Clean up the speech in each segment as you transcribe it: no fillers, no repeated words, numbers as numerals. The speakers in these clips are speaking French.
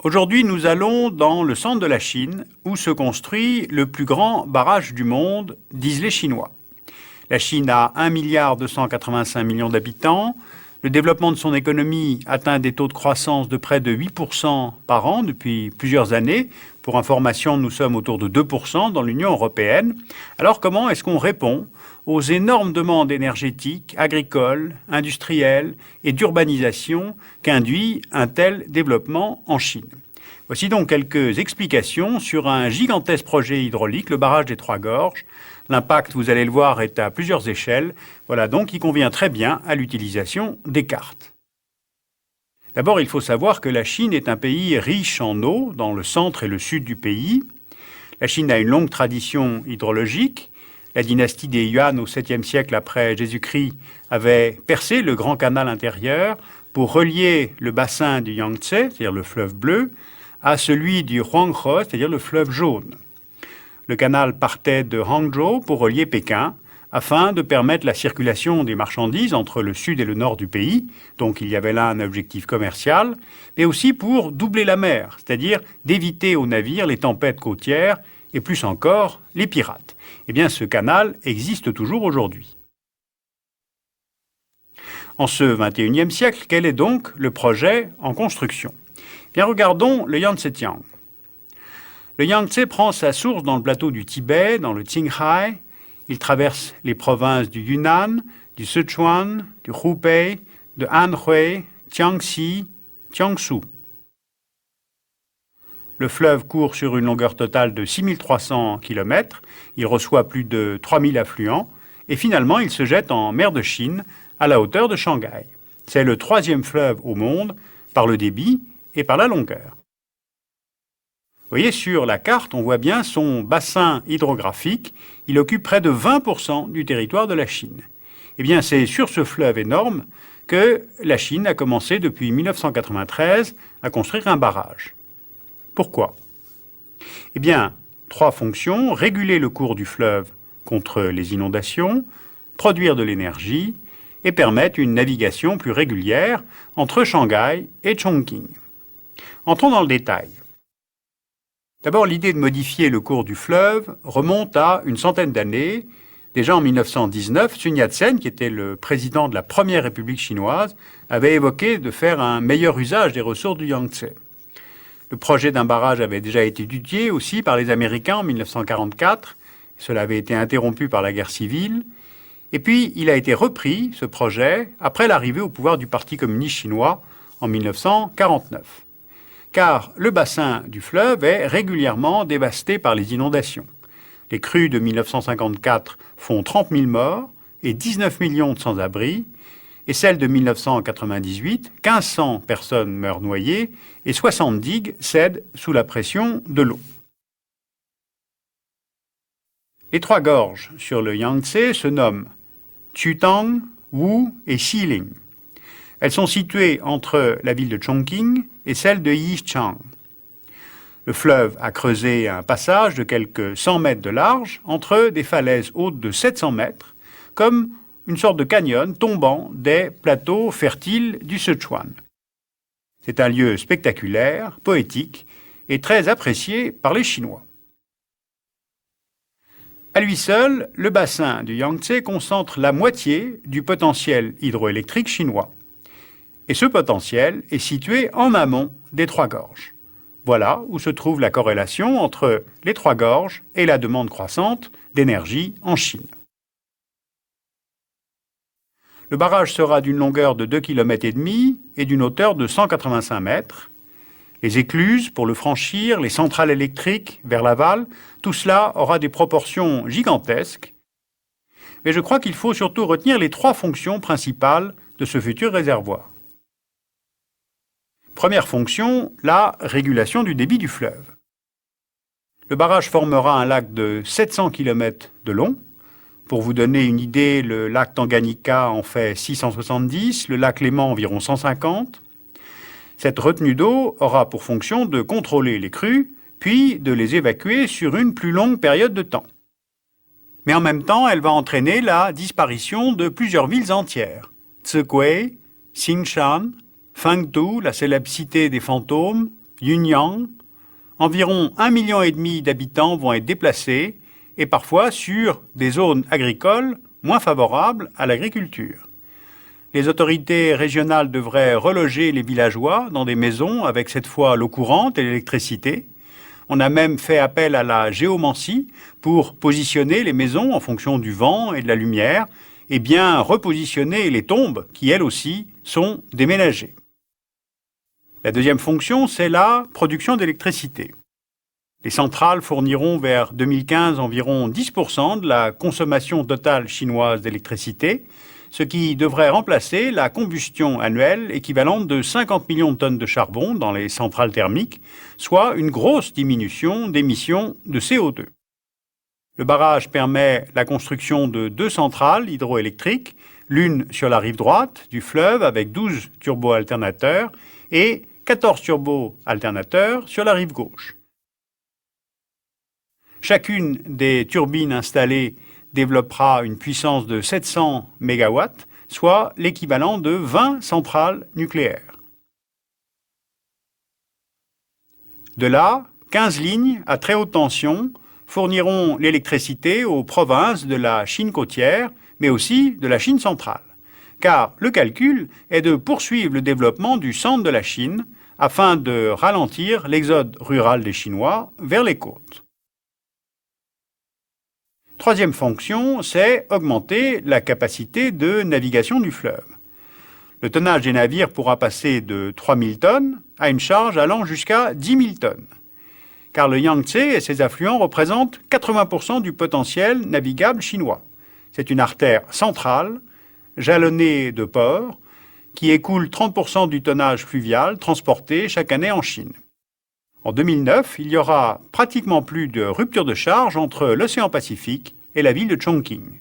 Aujourd'hui, nous allons dans le centre de la Chine, où se construit le plus grand barrage du monde, disent les Chinois. La Chine a 1,285 milliard d'habitants. Le développement de son économie atteint des taux de croissance de près de 8% par an depuis plusieurs années. Pour information, nous sommes autour de 2% dans l'Union européenne. Alors comment est-ce qu'on répond aux énormes demandes énergétiques, agricoles, industrielles et d'urbanisation qu'induit un tel développement en Chine? Voici donc quelques explications sur un gigantesque projet hydraulique, le barrage des Trois Gorges. L'impact, vous allez le voir, est à plusieurs échelles. Voilà donc qui convient très bien à l'utilisation des cartes. D'abord, il faut savoir que la Chine est un pays riche en eau, dans le centre et le sud du pays. La Chine a une longue tradition hydrologique. La dynastie des Yuan au 7e siècle après Jésus-Christ avait percé le grand canal intérieur pour relier le bassin du Yangtze, c'est-à-dire le fleuve bleu, à celui du Huanghe, c'est-à-dire le fleuve jaune. Le canal partait de Hangzhou pour relier Pékin, afin de permettre la circulation des marchandises entre le sud et le nord du pays, donc il y avait là un objectif commercial, mais aussi pour doubler la mer, c'est-à-dire d'éviter aux navires les tempêtes côtières et plus encore les pirates. Eh bien, ce canal existe toujours aujourd'hui. En ce XXIe siècle, quel est donc le projet en construction? Bien, regardons le Yangtze-Kiang. Le Yangtze prend sa source dans le plateau du Tibet, dans le Qinghai. Il traverse les provinces du Yunnan, du Sichuan, du Hubei, de Anhui, Jiangxi, Jiangsu. Le fleuve court sur une longueur totale de 6300 km. Il reçoit plus de 3000 affluents. Et finalement, il se jette en mer de Chine, à la hauteur de Shanghai. C'est le troisième fleuve au monde par le débit et par la longueur. Vous voyez, sur la carte, on voit bien son bassin hydrographique. Il occupe près de 20% du territoire de la Chine. Eh bien, c'est sur ce fleuve énorme que la Chine a commencé depuis 1993 à construire un barrage. Pourquoi? Eh bien, 3 fonctions: réguler le cours du fleuve contre les inondations, produire de l'énergie et permettre une navigation plus régulière entre Shanghai et Chongqing. Entrons dans le détail. D'abord, l'idée de modifier le cours du fleuve remonte à une centaine d'années. Déjà en 1919, Sun Yat-sen, qui était le président de la première République chinoise, avait évoqué de faire un meilleur usage des ressources du Yangtze. Le projet d'un barrage avait déjà été étudié aussi par les Américains en 1944. Cela avait été interrompu par la guerre civile. Et puis, il a été repris, ce projet, après l'arrivée au pouvoir du Parti communiste chinois en 1949. Car le bassin du fleuve est régulièrement dévasté par les inondations. Les crues de 1954 font 30 000 morts et 19 millions de sans-abri, et celles de 1998, 1500 personnes meurent noyées et 60 digues cèdent sous la pression de l'eau. Les 3 gorges sur le Yangtze se nomment Chutang, Wu et Xiling. Elles sont situées entre la ville de Chongqing et celle de Yichang. Le fleuve a creusé un passage de quelques 100 mètres de large entre des falaises hautes de 700 mètres, comme une sorte de canyon tombant des plateaux fertiles du Sichuan. C'est un lieu spectaculaire, poétique et très apprécié par les Chinois. À lui seul, le bassin du Yangtze concentre la moitié du potentiel hydroélectrique chinois. Et ce potentiel est situé en amont des 3 gorges. Voilà où se trouve la corrélation entre les 3 gorges et la demande croissante d'énergie en Chine. Le barrage sera d'une longueur de 2,5 km et d'une hauteur de 185 mètres. Les écluses pour le franchir, les centrales électriques vers l'aval, tout cela aura des proportions gigantesques. Mais je crois qu'il faut surtout retenir les 3 fonctions principales de ce futur réservoir. Première fonction, la régulation du débit du fleuve. Le barrage formera un lac de 700 km de long. Pour vous donner une idée, le lac Tanganyika en fait 670, le lac Léman environ 150. Cette retenue d'eau aura pour fonction de contrôler les crues, puis de les évacuer sur une plus longue période de temps. Mais en même temps, elle va entraîner la disparition de plusieurs villes entières. Tsekwei, Xingshan, Fengtu, la célèbre cité des fantômes, Yunyang, environ 1,5 million d'habitants vont être déplacés et parfois sur des zones agricoles moins favorables à l'agriculture. Les autorités régionales devraient reloger les villageois dans des maisons avec cette fois l'eau courante et l'électricité. On a même fait appel à la géomancie pour positionner les maisons en fonction du vent et de la lumière et bien repositionner les tombes qui, elles aussi, sont déménagées. La deuxième fonction, c'est la production d'électricité. Les centrales fourniront vers 2015 environ 10% de la consommation totale chinoise d'électricité, ce qui devrait remplacer la combustion annuelle équivalente de 50 millions de tonnes de charbon dans les centrales thermiques, soit une grosse diminution d'émissions de CO2. Le barrage permet la construction de 2 centrales hydroélectriques, l'une sur la rive droite du fleuve avec 12 turbo-alternateurs et 14 turbo-alternateurs sur la rive gauche. Chacune des turbines installées développera une puissance de 700 MW, soit l'équivalent de 20 centrales nucléaires. De là, 15 lignes à très haute tension fourniront l'électricité aux provinces de la Chine côtière, mais aussi de la Chine centrale. Car le calcul est de poursuivre le développement du centre de la Chine afin de ralentir l'exode rural des Chinois vers les côtes. Troisième fonction, c'est augmenter la capacité de navigation du fleuve. Le tonnage des navires pourra passer de 3 000 tonnes à une charge allant jusqu'à 10 000 tonnes. Car le Yangtze et ses affluents représentent 80% du potentiel navigable chinois. C'est une artère centrale, jalonnée de ports, qui écoule 30% du tonnage fluvial transporté chaque année en Chine. En 2009, il y aura pratiquement plus de rupture de charge entre l'océan Pacifique et la ville de Chongqing.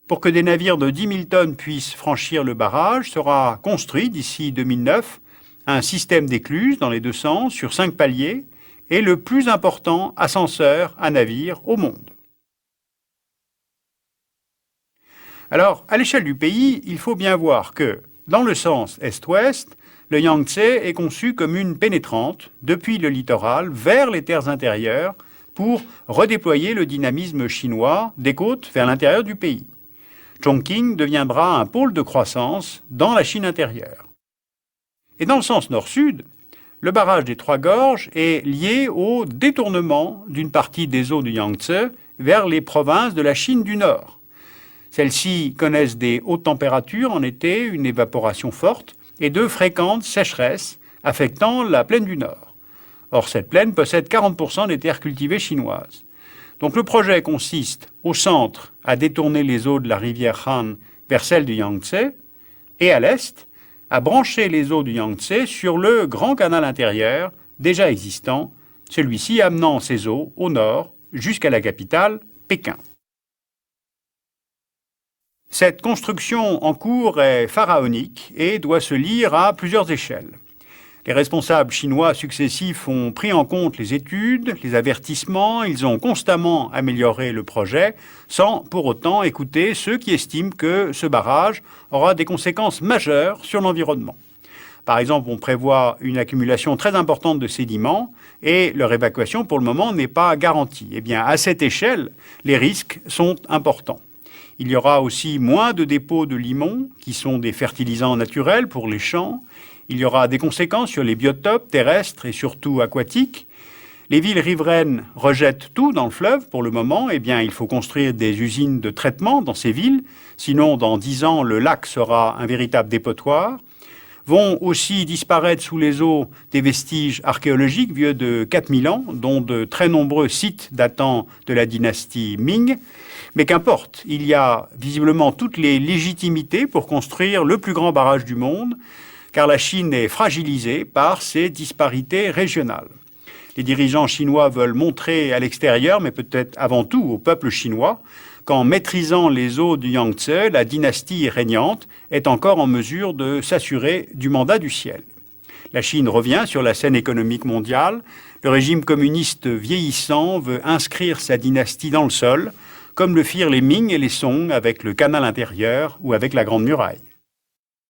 Pour que des navires de 10 000 tonnes puissent franchir le barrage, sera construit d'ici 2009 un système d'écluses dans les deux sens sur 5 paliers et le plus important ascenseur à navire au monde. Alors, à l'échelle du pays, il faut bien voir que, dans le sens est-ouest, le Yangtze est conçu comme une pénétrante depuis le littoral vers les terres intérieures pour redéployer le dynamisme chinois des côtes vers l'intérieur du pays. Chongqing deviendra un pôle de croissance dans la Chine intérieure. Et dans le sens nord-sud, le barrage des Trois Gorges est lié au détournement d'une partie des eaux du Yangtze vers les provinces de la Chine du Nord. Celles-ci connaissent des hautes températures en été, une évaporation forte et de fréquentes sécheresses affectant la plaine du Nord. Or, cette plaine possède 40% des terres cultivées chinoises. Donc le projet consiste au centre à détourner les eaux de la rivière Han vers celles du Yangtze et à l'est à brancher les eaux du Yangtze sur le grand canal intérieur déjà existant, celui-ci amenant ses eaux au nord jusqu'à la capitale, Pékin. Cette construction en cours est pharaonique et doit se lire à plusieurs échelles. Les responsables chinois successifs ont pris en compte les études, les avertissements, ils ont constamment amélioré le projet sans pour autant écouter ceux qui estiment que ce barrage aura des conséquences majeures sur l'environnement. Par exemple, on prévoit une accumulation très importante de sédiments et leur évacuation pour le moment n'est pas garantie. Eh bien, à cette échelle, les risques sont importants. Il y aura aussi moins de dépôts de limon, qui sont des fertilisants naturels pour les champs. Il y aura des conséquences sur les biotopes terrestres et surtout aquatiques. Les villes riveraines rejettent tout dans le fleuve pour le moment. Eh bien, il faut construire des usines de traitement dans ces villes. Sinon, dans 10 ans, le lac sera un véritable dépotoir. Vont aussi disparaître sous les eaux des vestiges archéologiques vieux de 4000 ans, dont de très nombreux sites datant de la dynastie Ming. Mais qu'importe, il y a visiblement toutes les légitimités pour construire le plus grand barrage du monde, car la Chine est fragilisée par ces disparités régionales. Les dirigeants chinois veulent montrer à l'extérieur, mais peut-être avant tout au peuple chinois, qu'en maîtrisant les eaux du Yangtze, la dynastie régnante est encore en mesure de s'assurer du mandat du ciel. La Chine revient sur la scène économique mondiale. Le régime communiste vieillissant veut inscrire sa dynastie dans le sol, comme le firent les Ming et les Song avec le canal intérieur ou avec la Grande Muraille.